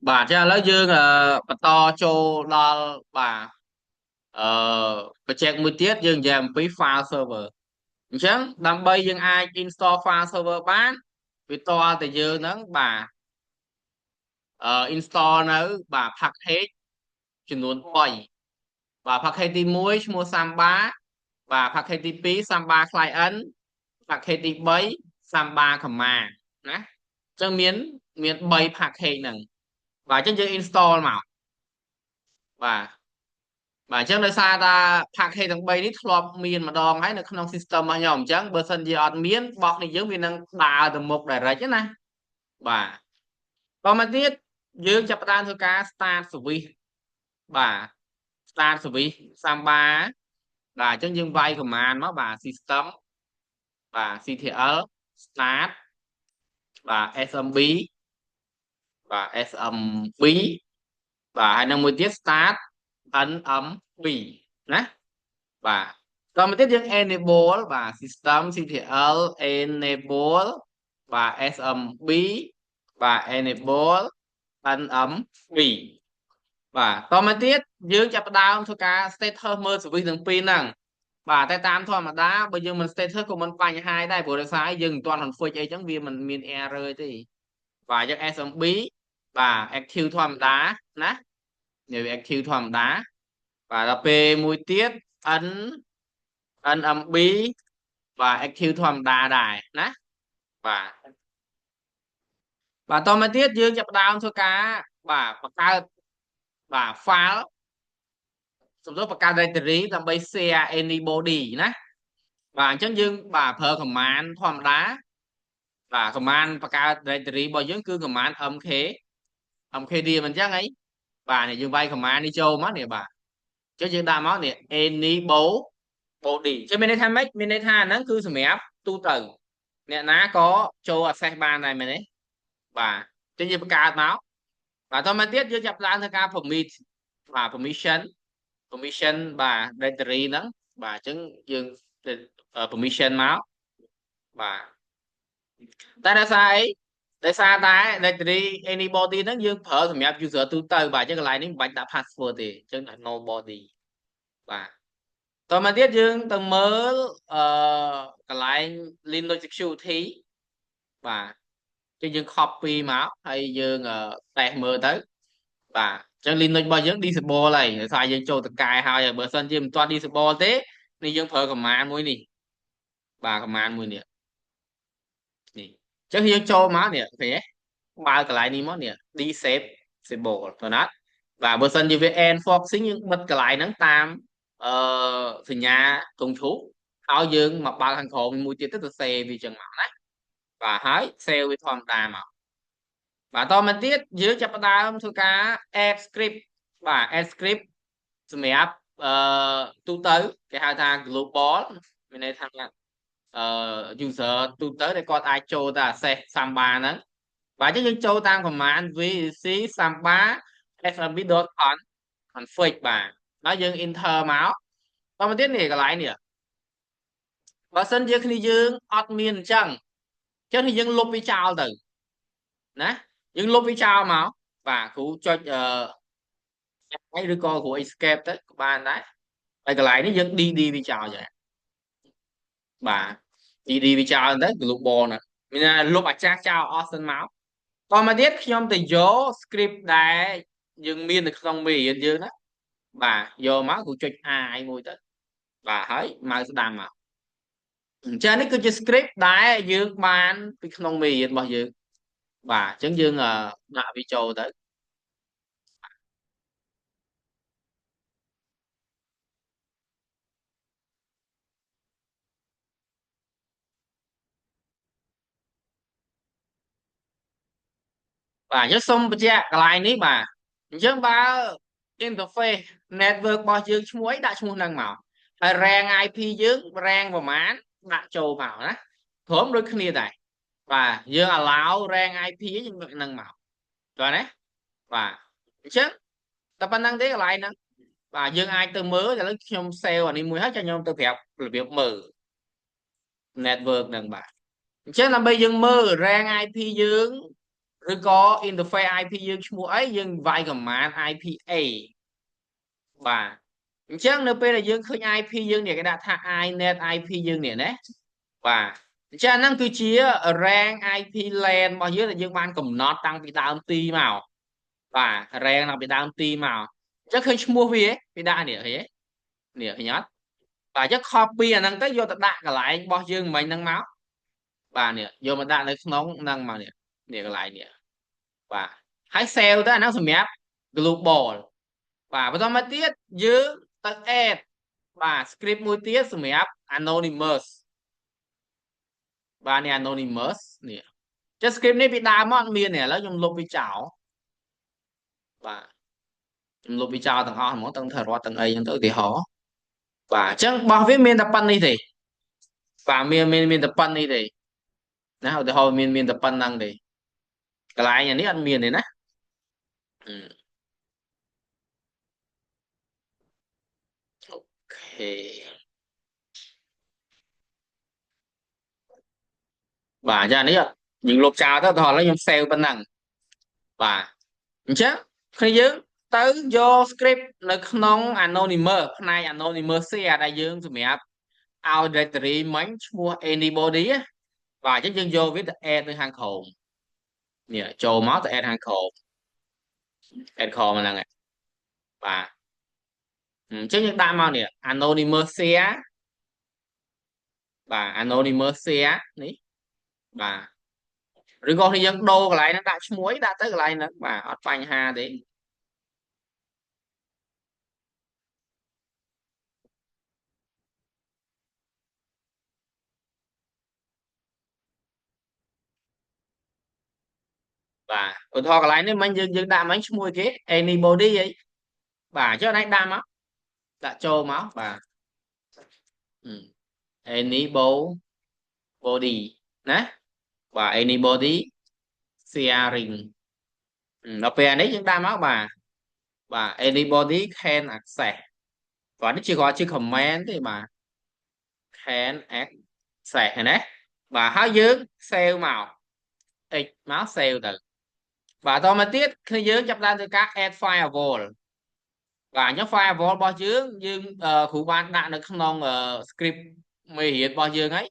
bà cho lấy dương bà to cho đo bà bà check một tiết dương dèm với file server chẳng đam bây dương ai install file server bán vì to thì dương nắng bà install nó bà phạt hếtចំនួន3បាទ package ទី1ឈ្មោះ Samba បាទ package ទី2 Samba client package ទី3 Samba command ណាអញ្ចឹងមាន3 package ហ្នឹងបាទអញ្ចឹងយើង install មកបាទបាទអញ្ចឹងដោយសារថា package ទាំង3នេះធ្លាប់មានម្ដងហើយនៅក្នុង system របស់ខ្ញុំអញ្ចឹងបើសិនជាអត់មានបោះនេះយើងវានឹងដើរទៅមុខ direct ណាបាទបន្តមកទៀតយើងចាប់ផ្ដើមធ្វើការ start service បាទ start service Samba បាទអញ្ចឹងយើងវាយ command មកបាទ system បាទ CTL start បាទ SMB បាទ SMB បាទហើយនឹងមួយទៀត start NMB ណាបាទតមកទៀតយើង enable បាទ system CTL enable បាទ SMB បាទ enable NMB បាទតមកទៀតយើងចាប់ផ្ដើមធ្វើការ status មើល service ទាំងពីរហ្នឹងបាទតែតាមធម្មតាបើយើងមិន status ក៏មិនបញ្ហាដែរព្រោះដោយសារយើងមិនទាន់ config អីចឹងវាមិនមាន error ទេបាទយើង SMB បាទ active ធម្មតាណាវា active ធម្មតាបាទដល់ពេលមួយទៀត N NMB បាទ active ធម្មតាដែរណាបាទបាទតមកទៀតយើងចាប់ផ្ដើមធ្វើការបាទបង្កើតបាទ file សំដៅបង្កើត directory ដើម្បី share anybody ណាបាទអញ្ចឹងយើងបាទប្រើ command ធម្មតាបាទ command បង្កើត directory របស់យើងគឺ command mkd មិនអញ្ចឹងអីបាទនេះយើងវាយ command នេះចូលមកនេះបាទចុះយើងដាក់មកនេះ enable body ចឹងមានន័យថាម៉េចមានន័យថាហ្នឹងគឺសម្រាប់ទូទៅអ្នកណាក៏ចូល access បានដែរមែនទេបាទចឹងយើងបង្កើតមកបាទតមកទៀតយើងចាប់ឡើងធ្វើការ permit បាទ permission បាទ directory ហ្នឹងបាទអញ្ចឹងយើង permission មកបាទតែដោយសារអីដោយសារតែ directory anybody ហ្នឹងយើងប្រើសម្រាប់ user ទូទៅបាទអញ្ចឹងកន្លែងនេះមិនបាច់ដាក់ password ទេអញ្ចឹងដាក់ nobody បាទតមកទៀតយើងទៅមើលកន្លែង Linux security បាទចឹងយើង copy មកហើយយើង test មើលទៅបាទអញ្ចឹង Linux របស់យើង disable ហើយដោយសារយើងចូលតកែហើយបើសិនជាមិនទាន់ disable ទេនេះយើងប្រើ command មួយនេះបាទ command មួយនេះនេះអញ្ចឹងយើងចូលមកនេះឃើញទេបើកន្លែងនេះមកនេះ disable ទៅណាបាទបើសិនជាវា end foxing យើងបិទកន្លែងហ្នឹងតាមអឺសញ្ញាកុងឈូសហើយយើងមកបើកខាងក្រោមមួយទៀតទៅ save វាចឹងមកណាបាទហើយ save វាធម្មតាមកបាទតមកទៀតយើងចាប់ផ្ដើមធ្វើការ add script បាទ add script សម្រាប់ទូទៅគេហៅថា global មានន័យថាuser ទូទៅដែលគាត់អាចចូលទៅ access Samba ហ្នឹងបាទអញ្ចឹងយើងចូលតាម command vec samba smb.config បាទហើយយើង enter មកតមកទៀតនេះកន្លែងនេះបើសិនជាគ្នាយើងអត់មានអញ្ចឹងចឹងយើងលុបវាចោលទៅណាយើងលុបវាចោលមកបាទគ្រូចុចហើយឬក៏គ្រូ escape ទៅក៏បានដែរហើយកន្លែងនេះយើង dd វាចោលចឹងបាទ dd វាចោលទៅ global ណាមានថាលុបអាចារ្យចោលអស់សិនមកតមកទៀតខ្ញុំទៅយក script ដែលយើងមាននៅក្នុងមេរៀនយើងណាបាទយកមកគ្រូចុច i មួយទៅបាទហើយម៉ៅស្ដាំមកអញ្ចឹងនេះគឺជា script ដែលយើងបានពីក្នុងមេរៀនរបស់យើងបាទអញ្ចឹងយើងដាក់វាចូលទៅបាទយើងសូមបញ្ជាក់កន្លែងនេះបាទអញ្ចឹងបើ interface network របស់យើងឈ្មោះអីដាក់ឈ្មោះហ្នឹងមកហើយ rank IP យើង rank ប្រមាណដាក់ចូលមកណាព្រមដូចគ្នាដែរបាទយើង allow rank IP យើងដាក់ហ្នឹងមកតើណាបាទអញ្ចឹងតែប៉ុណ្្នឹងទេកន្លែងហ្នឹងបាទយើងអាចទៅមើលឥឡូវខ្ញុំ save អានេះមួយហើយចាំខ្ញុំទៅប្រាប់របៀបមើល network ហ្នឹងបាទអញ្ចឹងដើម្បីយើងមើល rank IP យើង ឬក៏ interface IP យើងឈ្មោះអីយើងវាយ command IPA បាទអញ្ចឹងនៅពេលដែលយើងឃើញ IP យើងនេះគេដាក់ថា inet IP យើងនេះណាបាទអញ្ចឹងហ្នឹងគឺជា rank IP LAN របស់យើងដែលយើងបានកំណត់តាំងពីដើមទីមកបាទ rank តាំងពីដើមទីមកអញ្ចឹងឃើញឈ្មោះវាគេដាក់នេះឃើញទេនេះឃើញអត់បាទអញ្ចឹង copy អាហ្នឹងទៅយកទៅដាក់កន្លែងរបស់យើងមិញហ្នឹងមកបាទនេះយកមកដាក់នៅក្នុងហ្នឹងមកនេះកន្លែងនេះបាទហើយ save ទៅអាហ្នឹងសម្រាប់ global បាទបន្តមកទៀតយើងទៅ add បាទ script មួយទៀតសម្រាប់ anonymous បាទនេះ anonymous នេះចុះ script នេះពីដើមមកអត់មានទេឥឡូវខ្ញុំលុបវាចោលបាទខ្ញុំលុបវាចោលទាំងអស់ហ្មងទាំងថារត់ទាំងអីហ្នឹងទៅឧទាហរណ៍បាទអញ្ចឹងរបស់វាមានតែប៉ុណ្្នេះទេបាទមានតែប៉ុណ្្នេះទេណាឧទាហរណ៍មានតែប៉ុណ្្នឹងទេកន្លែងនេះអត់មានទេណាអូខេបាទចានេះយើងលុបចោលទៅដល់ឥឡូវខ្ញុំ save ប៉ុណ្ណឹងបាទអញ្ចឹងគ្នាយើងទៅយក script នៅក្នុង anonymous ផ្នែក anonymous share ដែលយើងសម្រាប់ឲ្យ directory មិញឈ្មោះ anybody បាទអញ្ចឹងយើងយកវាទៅ add នៅខាងក្រោមនេះចូលមកទៅ add ខាងក្រោម add ខមហ្នឹងបាទអញ្ចឹងយើងដាក់មកនេះ anonymous share បាទ anonymous share នេះបាទឬក៏យើងដូរកន្លែងហ្នឹងដាក់ឈ្មោះដាក់ទៅកន្លែងហ្នឹងបាទអត់បញ្ហាទេបាទឧទាហរណ៍កន្លែងនេះមិញយើងដាក់មិញឈ្មោះគេ anybody អីបាទចុះនេះដាក់មកដាក់ចូលមកបាទ anybody ណាបាទ anybody sharing ដល់ពេលនេះយើងដាក់មកបាទ anybody can access បាទនេះជាគាត់ជា comment ទេបាទ can access ណាបាទហើយយើង save មក x មក save ទៅបាទតមកទៀតគឺយើងចាប់ផ្ដើមធ្វើការ add firewall បាទអញ្ចឹង firewall របស់យើងគ្រូបានដាក់នៅក្នុង script មេរៀនរបស់យើងហើយ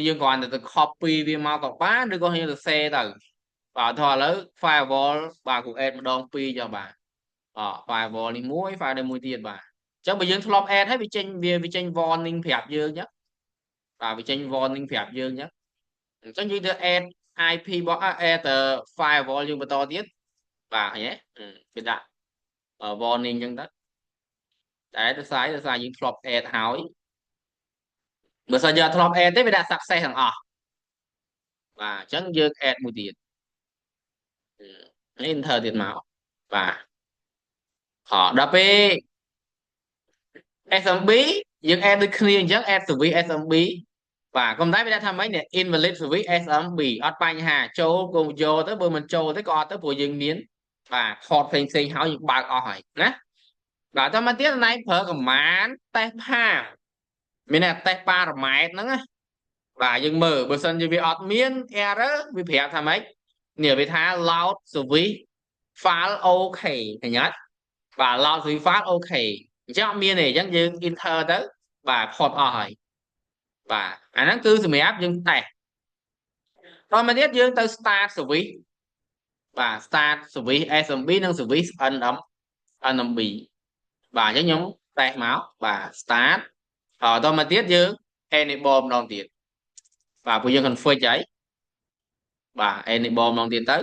យើងគ្រាន់តែទៅ copy វាមកក៏បានឬក៏យើងទៅ save ទៅបាទថតឥឡូវ firewall បាទគ្រូ add ម្ដង2ចុះបាទfirewall នេះមួយ file នេះមួយទៀតបាទអញ្ចឹងបើយើងធ្លាប់ add ហើយវាចេញ warning ប្រាប់យើងអញ្ចឹងបាទវាចេញ warning ប្រាប់យើងអញ្ចឹងយើងទៅ add IP របស់ add firewall យើងបន្តទៀតបាទឃើញទេវាដាក់ warning អញ្ចឹងទៅតែដោយសារយើងធ្លាប់ add ហើយបើសិនយើងធ្លាប់ add ទេវាដាក់ success ទាំងអស់បាទអញ្ចឹងយើង add មួយទៀតនេះ enter ទៀតមកបាទដល់ពេល SMB យើង add ដូចគ្នាអញ្ចឹង add service SMB បាទកុំតែវាដាក់ថាម៉េចនេះ invalid service SMB អត់បញ្ហាចូលក៏យកទៅបើមិនចូលទៅក៏អត់ទៅព្រោះយើងមានបាទ port ផ្សេងហើយយើងបើកអស់ហើយណាបាទតមកទៀតណៃប្រើ command test path មានតែ test parameter ហ្នឹងណាបាទយើងមើលបើសិនជាវាអត់មាន error វាប្រាប់ថាម៉េចនេះវាថា load service file OK ឃើញអត់បាទ load service file OK អញ្ចឹងអត់មានទេអញ្ចឹងយើង enter ទៅបាទផុតអស់ហើយបាទអាហ្នឹងគឺសម្រាប់យើងតេស្តតមកទៀតយើងទៅ start service បាទ start service SMB និង service NMB បាទអញ្ចឹងខ្ញុំតេស្តមកបាទ start តមកទៀតយើង enable ម្ដងទៀតបាទពួកយើង config ហើយបាទ enable ម្ដងទៀតទៅ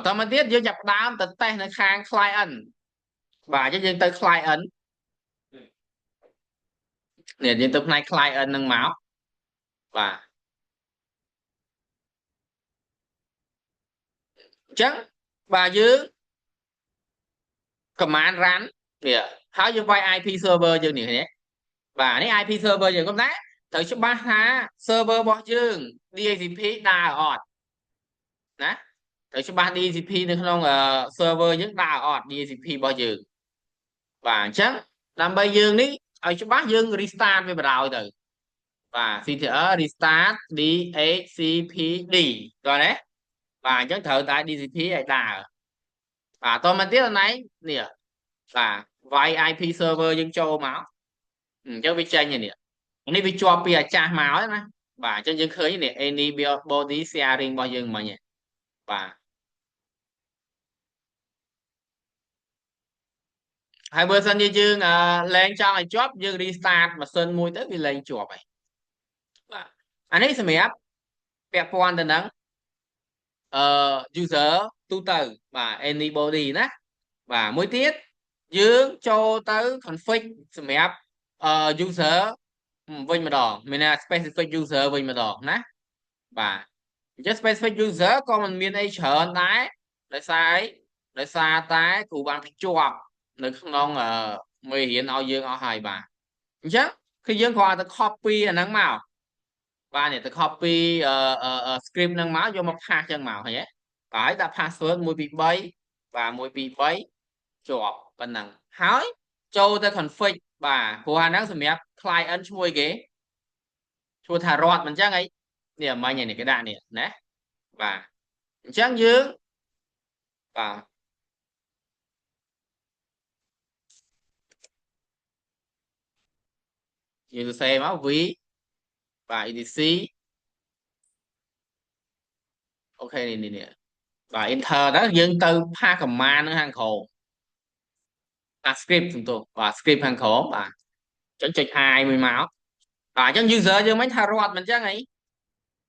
តមកទៀតយើងចាប់ផ្ដើមទៅតេស្តនៅខាង client បាទអញ្ចឹងយើងទៅ client នេះយើងទៅផ្នែក client ហ្នឹងមកបាទអញ្ចឹងបាទយើង command run នេះហើយយើងវាយ IP server យើងនេះឃើញទេបាទនេះ IP server យើងគាត់ណាត្រូវច្បាស់ថា server របស់យើង DHCP ដើរអត់ណាត្រូវច្បាស់ DHCP នៅក្នុង server យើងដើរអត់ DHCP របស់យើងបាទអញ្ចឹងដើម្បីយើងនេះឲ្យច្បាស់យើង restart វាបដ ாய் ទៅបាទ CTR restart DHCPD តោះណា và chẳng thử tại DCP hay đà và tôi mình tiếp là này nè và vài IP server dân châu máu chứ bị tranh này nè anh bị cho bia cha máu đấy và cho dân khơi nè anybody sharing bao giờ mà nhỉ và hai bữa sân như dương lên cho ngày job dương restart mà sân mùi tới vì lên chùa vậy anh ấy sẽ mẹ bẹp quan tình nắng user tu từ và anybody đó và mỗi tiết dương cho tới config sẽ mẹ user vinh mà đỏ mình là specific user vinh mà đỏ nè và just specific user còn mình miền ấy chờ tái để xa ấy để xa tái của bạn phải chụp được không non mười hiện ao dương ao hài bà chứ khi dương khoa ta copy là nắng màu và này ta copy script nắng máu vô một pha chân màu hay nhé phải ta password mùi bị bay và mùi bị bay chụp bên năng hỏi cho ta config và của hai nắng sẽ client mùi ghế chua thà rọt mình chắc ấy nè mai này cái đạn này nè và chắc dương và như xe máu ví và etc ok này và enter đó dân từ pha command nữa hàng khổ script chúng tôi và script hàng khổ và chọn chọn ai mười máu và chân user giờ mấy thà rọt mình chắc ấy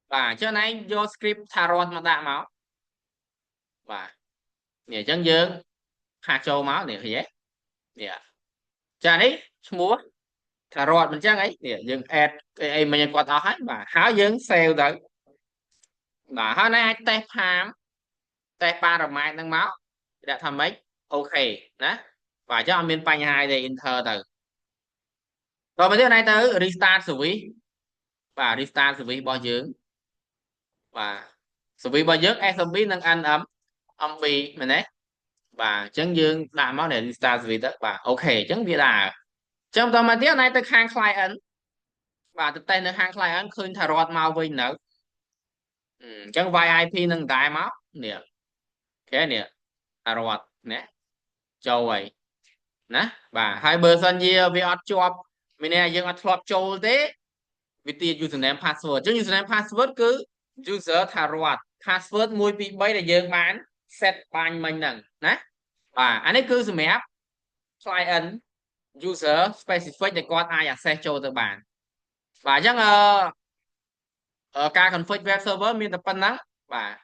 và cho này vô script thà rọt mà đã máu và nè chân dương hà châu máu nè thì nè cha đấy múa thà rọt mình chắc ấy nè dương add cái mình quạt áo hết và háo dương sale tới và hôm nay test ham test parameter năng máu đãทำ mấy ok đó và cho miền panh hai thì enter từ rồi bây giờ này tới restart switch và restart switch bao dưỡng và switch bao dưỡng SMB nâng anh âm bì mình đấy và chấn dương đã máu để restart switch đó và ok chấn việt là trong tầm mà tiếp này tới khang client và từ tên khang client khơi thà rọt mau vinh nữa chấn vài IP nâng đại máu nè cái nè thà rọt nè châu vậy nè và hai bờ sân gì vì ở chọp mình nè dương ở chọp châu thế vì tiền username password chứ username password cứ user thà ruột password mùi bị bay là dương bán set ban mình nè nè và anh ấy cứ mẹ client user specific để con ai access cho từ bản và chắc ca config web server miền tập phân nắng và